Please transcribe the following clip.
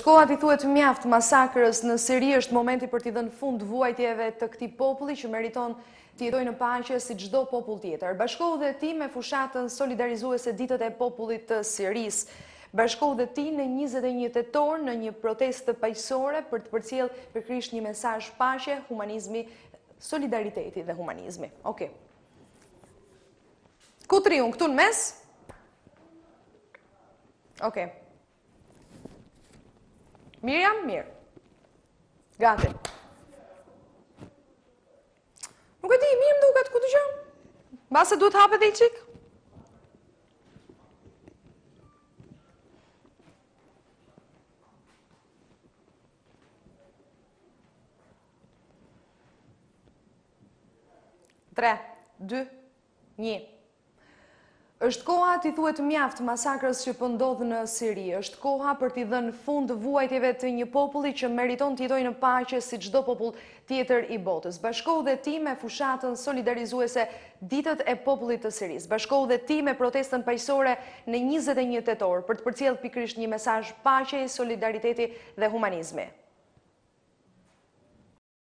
Koha t'i thuhet mjaft masakrës në Siri, është momenti për t'i dhënë fund vuajtjeve të këtij populli që meriton t'i jetojë në paqe si çdo popull tjetër. Bashkohu dhe ti me fushatën solidarizuese ditët e popullit të Sirisë. Bashkohu dhe ti në 21 tetor në një protestë paqësore për të përcjellë pikërisht një mesazh paqe, humanizmi, solidariteti dhe humanizmi. Okej. Ku triun këtu në mes? Okej. Miriam, mirë. Gati. Nuk e di, mirë më duket, ku të gjë? Base duhet hapet e i qik? Tre, dy, një. Është koha t'i thuhet mjaft masakrës që po ndodh në Siri. Është koha për t'i dhënë fund vuajtjeve të një populli që meriton të jetojë në paqe si çdo popull tjetër i botës. Bashkohu dhe ti me fushatën solidarizuese ditët e popullit të Sirisë. Bashkohu dhe ti me protestën paqësore në 21 tetor për të përcjellë pikërisht një mesazh paqe, solidariteti dhe humanizmi.